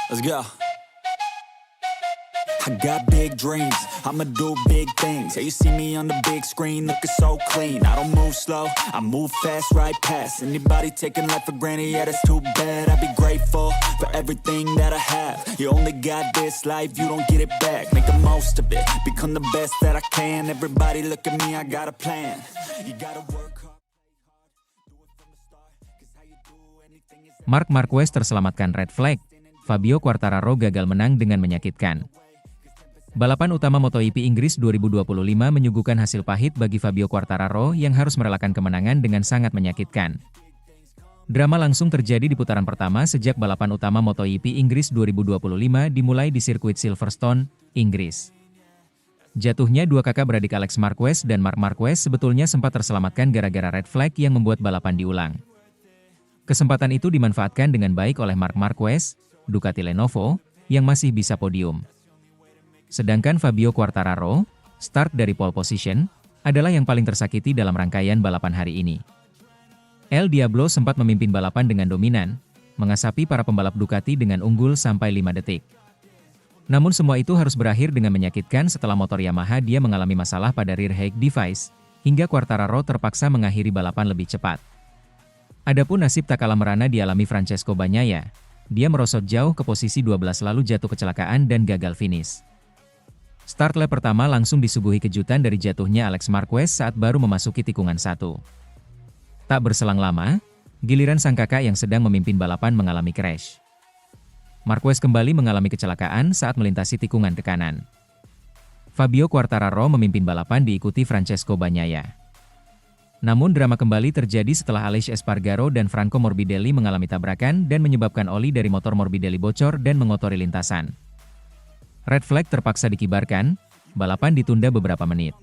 Let's go. I got big dreams, I'ma do big things. Yeah, you see me on the big screen, looking so clean. I don't move slow, I move fast, right past anybody taking life for granted, yeah, that's too bad. I'd be grateful for everything that I have. You only got this life, you don't get it back. Make the most of it, become the best that I can. Everybody look at me, I got a plan. You gotta work hard, do it from the start, 'cause how you do anything is... Marc Marquez terselamatkan red flag. Fabio Quartararo gagal menang dengan menyakitkan. Balapan utama MotoGP Inggris 2025 menyuguhkan hasil pahit bagi Fabio Quartararo yang harus merelakan kemenangan dengan sangat menyakitkan. Drama langsung terjadi di putaran pertama sejak balapan utama MotoGP Inggris 2025 dimulai di sirkuit Silverstone, Inggris. Jatuhnya dua kakak beradik Alex Marquez dan Marc Marquez sebetulnya sempat terselamatkan gara-gara red flag yang membuat balapan diulang. Kesempatan itu dimanfaatkan dengan baik oleh Marc Marquez, Ducati Lenovo, yang masih bisa podium. Sedangkan Fabio Quartararo, start dari pole position, adalah yang paling tersakiti dalam rangkaian balapan hari ini. El Diablo sempat memimpin balapan dengan dominan, mengasapi para pembalap Ducati dengan unggul sampai 5 detik. Namun semua itu harus berakhir dengan menyakitkan setelah motor Yamaha dia mengalami masalah pada rear brake device, hingga Quartararo terpaksa mengakhiri balapan lebih cepat. Adapun nasib tak kalah merana dialami Francesco Bagnaia. Dia merosot jauh ke posisi 12 lalu jatuh kecelakaan dan gagal finish. Start lap pertama langsung disuguhi kejutan dari jatuhnya Alex Marquez saat baru memasuki tikungan 1. Tak berselang lama, giliran sang kakak yang sedang memimpin balapan mengalami crash. Marquez kembali mengalami kecelakaan saat melintasi tikungan ke kanan. Fabio Quartararo memimpin balapan diikuti Francesco Bagnaia. Namun drama kembali terjadi setelah Aleix Espargaro dan Franco Morbidelli mengalami tabrakan dan menyebabkan oli dari motor Morbidelli bocor dan mengotori lintasan. Red flag terpaksa dikibarkan, balapan ditunda beberapa menit.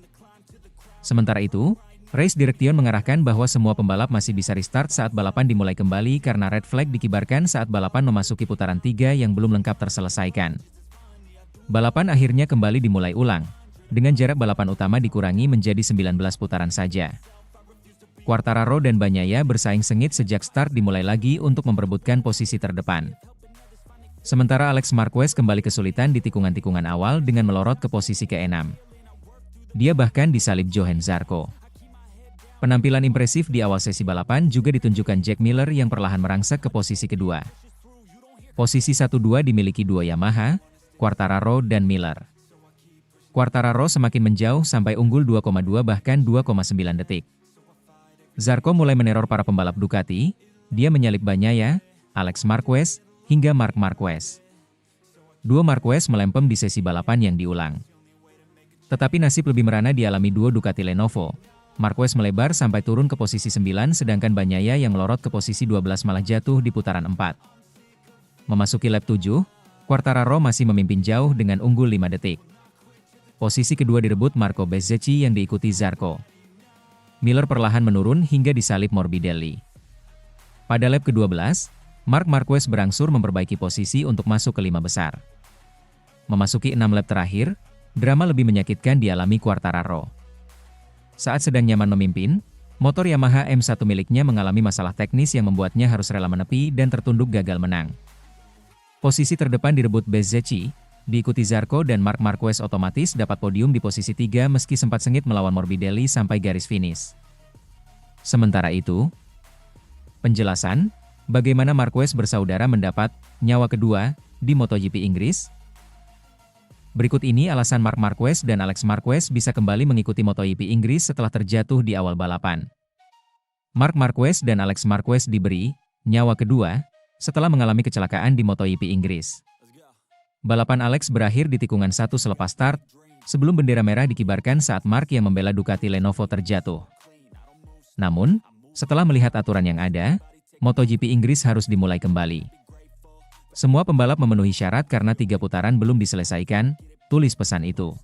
Sementara itu, Race Direction mengarahkan bahwa semua pembalap masih bisa restart saat balapan dimulai kembali karena red flag dikibarkan saat balapan memasuki putaran 3 yang belum lengkap terselesaikan. Balapan akhirnya kembali dimulai ulang, dengan jarak balapan utama dikurangi menjadi 19 putaran saja. Quartararo dan Bagnaia bersaing sengit sejak start dimulai lagi untuk memperebutkan posisi terdepan. Sementara Alex Marquez kembali kesulitan di tikungan-tikungan awal dengan melorot ke posisi ke-6. Dia bahkan disalip Johann Zarco. Penampilan impresif di awal sesi balapan juga ditunjukkan Jack Miller yang perlahan merangsek ke posisi kedua. Posisi 1-2 dimiliki dua Yamaha, Quartararo dan Miller. Quartararo semakin menjauh sampai unggul 2,2 bahkan 2,9 detik. Zarco mulai meneror para pembalap Ducati, dia menyalip Bagnaia, Alex Marquez, hingga Marc Marquez. Dua Marquez melempem di sesi balapan yang diulang. Tetapi nasib lebih merana dialami duo Ducati Lenovo. Marquez melebar sampai turun ke posisi 9 sedangkan Bagnaia yang melorot ke posisi 12 malah jatuh di putaran 4. Memasuki lap 7, Quartararo masih memimpin jauh dengan unggul 5 detik. Posisi kedua direbut Marco Bezzecchi yang diikuti Zarco. Miller perlahan menurun hingga disalip Morbidelli. Pada lap ke-12, Marc Marquez berangsur memperbaiki posisi untuk masuk ke 5 besar. Memasuki 6 lap terakhir, drama lebih menyakitkan dialami Quartararo. Saat sedang nyaman memimpin, motor Yamaha M1 miliknya mengalami masalah teknis yang membuatnya harus rela menepi dan tertunduk gagal menang. Posisi terdepan direbut Bezzecchi, diikuti Zarco dan Marc Marquez otomatis dapat podium di posisi 3 meski sempat sengit melawan Morbidelli sampai garis finish. Sementara itu, penjelasan bagaimana Marquez bersaudara mendapat nyawa kedua di MotoGP Inggris? Berikut ini alasan Marc Marquez dan Alex Marquez bisa kembali mengikuti MotoGP Inggris setelah terjatuh di awal balapan. Marc Marquez dan Alex Marquez diberi nyawa kedua setelah mengalami kecelakaan di MotoGP Inggris. Balapan Alex berakhir di tikungan 1 selepas start, sebelum bendera merah dikibarkan saat Marc yang membela Ducati Lenovo terjatuh. Namun, setelah melihat aturan yang ada, MotoGP Inggris harus dimulai kembali. Semua pembalap memenuhi syarat karena 3 putaran belum diselesaikan, tulis pesan itu.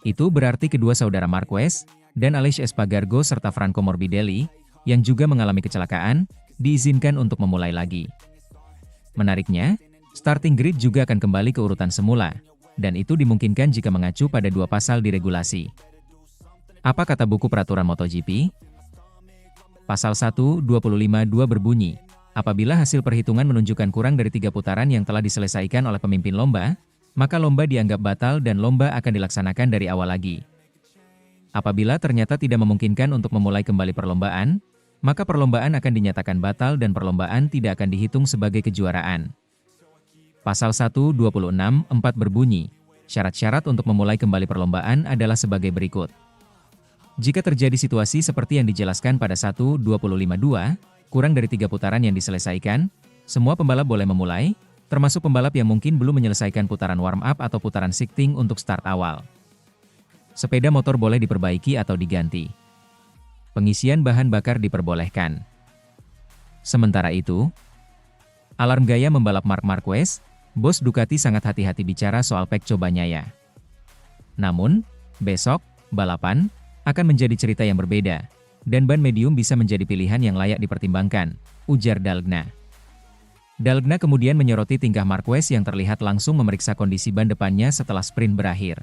Itu berarti kedua saudara Marquez dan Aleix Espargaro serta Franco Morbidelli, yang juga mengalami kecelakaan, diizinkan untuk memulai lagi. Menariknya, starting grid juga akan kembali ke urutan semula, dan itu dimungkinkan jika mengacu pada 2 pasal di regulasi. Apa kata buku peraturan MotoGP? Pasal 1, 25(2) berbunyi, Apabila hasil perhitungan menunjukkan kurang dari 3 putaran yang telah diselesaikan oleh pemimpin lomba, maka lomba dianggap batal dan lomba akan dilaksanakan dari awal lagi. Apabila ternyata tidak memungkinkan untuk memulai kembali perlombaan, maka perlombaan akan dinyatakan batal dan perlombaan tidak akan dihitung sebagai kejuaraan. Pasal 126(4) berbunyi, syarat-syarat untuk memulai kembali perlombaan adalah sebagai berikut. Jika terjadi situasi seperti yang dijelaskan pada 125(2), kurang dari 3 putaran yang diselesaikan, semua pembalap boleh memulai, termasuk pembalap yang mungkin belum menyelesaikan putaran warm-up atau putaran shifting untuk start awal. Sepeda motor boleh diperbaiki atau diganti. Pengisian bahan bakar diperbolehkan. Sementara itu, alarm gaya membalap Marc Marquez, bos Ducati sangat hati-hati bicara soal Pecco Bagnaia. Namun, besok, balapan, akan menjadi cerita yang berbeda, dan ban medium bisa menjadi pilihan yang layak dipertimbangkan, ujar Dalgna. Dalgna kemudian menyoroti tingkah Marquez yang terlihat langsung memeriksa kondisi ban depannya setelah sprint berakhir.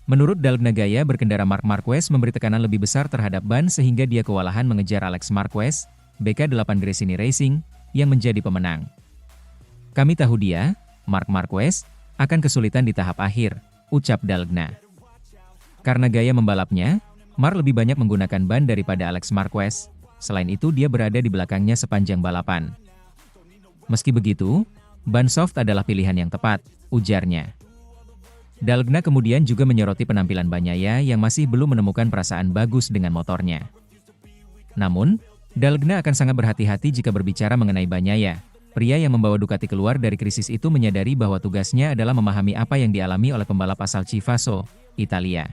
Menurut Dalgna, gaya berkendara Marc Marquez memberi tekanan lebih besar terhadap ban sehingga dia kewalahan mengejar Alex Marquez, BK8 Gresini Racing, yang menjadi pemenang. Kami tahu dia, Marc Marquez, akan kesulitan di tahap akhir, ucap Dalgna. Karena gaya membalapnya, Marc lebih banyak menggunakan ban daripada Alex Marquez, selain itu dia berada di belakangnya sepanjang balapan. Meski begitu, ban soft adalah pilihan yang tepat, ujarnya. Dalgna kemudian juga menyoroti penampilan Bagnaia yang masih belum menemukan perasaan bagus dengan motornya. Namun, Dalgna akan sangat berhati-hati jika berbicara mengenai Bagnaia. Pria yang membawa Ducati keluar dari krisis itu menyadari bahwa tugasnya adalah memahami apa yang dialami oleh pembalap asal Chivasso, Italia.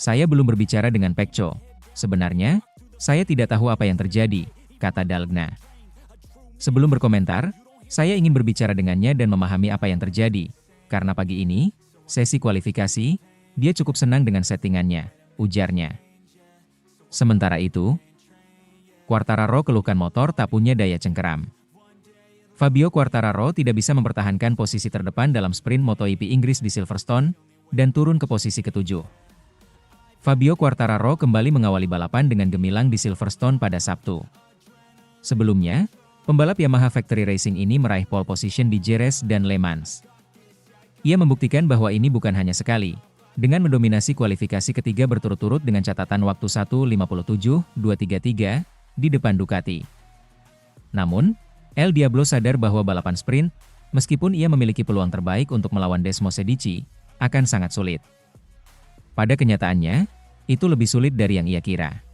Saya belum berbicara dengan Pecco. Sebenarnya, saya tidak tahu apa yang terjadi, kata Dalgna. Sebelum berkomentar, saya ingin berbicara dengannya dan memahami apa yang terjadi. Karena pagi ini, sesi kualifikasi, dia cukup senang dengan settingannya, ujarnya. Sementara itu, Quartararo keluhkan motor tak punya daya cengkeram. Fabio Quartararo tidak bisa mempertahankan posisi terdepan dalam sprint MotoGP Inggris di Silverstone, dan turun ke posisi ke-7. Fabio Quartararo kembali mengawali balapan dengan gemilang di Silverstone pada Sabtu. Sebelumnya, pembalap Yamaha Factory Racing ini meraih pole position di Jerez dan Le Mans. Ia membuktikan bahwa ini bukan hanya sekali, dengan mendominasi kualifikasi ketiga berturut-turut dengan catatan waktu 1:57.233 di depan Ducati. Namun, El Diablo sadar bahwa balapan sprint, meskipun ia memiliki peluang terbaik untuk melawan Desmos Sedici, akan sangat sulit. Pada kenyataannya, itu lebih sulit dari yang ia kira.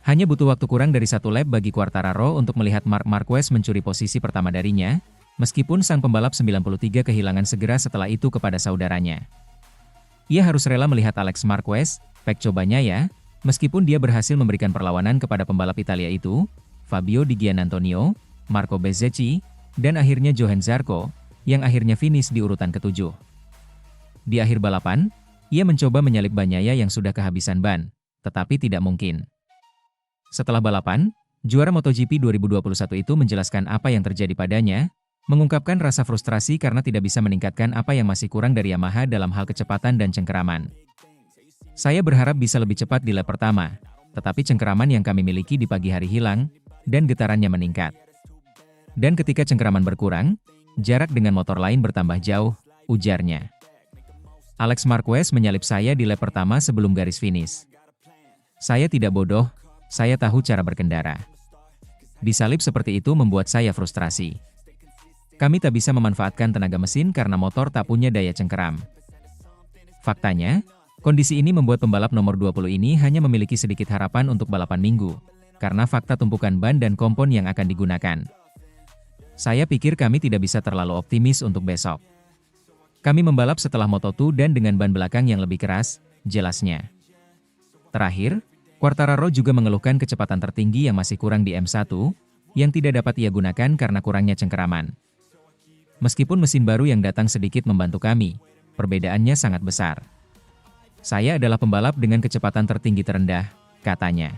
Hanya butuh waktu kurang dari 1 lap bagi Quartararo untuk melihat Marc Marquez mencuri posisi pertama darinya, meskipun sang pembalap 93 kehilangan segera setelah itu kepada saudaranya. Ia harus rela melihat Alex Marquez, Pecco Bagnaia, meskipun dia berhasil memberikan perlawanan kepada pembalap Italia itu, Fabio Di Giannantonio, Marco Bezzecchi, dan akhirnya Johann Zarco, yang akhirnya finish di urutan ke-7. Di akhir balapan, ia mencoba menyalip Bagnaia yang sudah kehabisan ban, tetapi tidak mungkin. Setelah balapan, juara MotoGP 2021 itu menjelaskan apa yang terjadi padanya, mengungkapkan rasa frustrasi karena tidak bisa meningkatkan apa yang masih kurang dari Yamaha dalam hal kecepatan dan cengkeraman. Saya berharap bisa lebih cepat di lap pertama, tetapi cengkeraman yang kami miliki di pagi hari hilang, dan getarannya meningkat. Dan ketika cengkeraman berkurang, jarak dengan motor lain bertambah jauh, ujarnya. Alex Marquez menyalip saya di lap pertama sebelum garis finish. Saya tidak bodoh, saya tahu cara berkendara. Disalip seperti itu membuat saya frustrasi. Kami tak bisa memanfaatkan tenaga mesin karena motor tak punya daya cengkeram. Faktanya, kondisi ini membuat pembalap nomor 20 ini hanya memiliki sedikit harapan untuk balapan minggu, karena fakta tumpukan ban dan kompon yang akan digunakan. Saya pikir kami tidak bisa terlalu optimis untuk besok. Kami membalap setelah Moto2 dan dengan ban belakang yang lebih keras, jelasnya. Terakhir, Quartararo juga mengeluhkan kecepatan tertinggi yang masih kurang di M1, yang tidak dapat ia gunakan karena kurangnya cengkeraman. Meskipun mesin baru yang datang sedikit membantu kami, perbedaannya sangat besar. Saya adalah pembalap dengan kecepatan tertinggi terendah, katanya.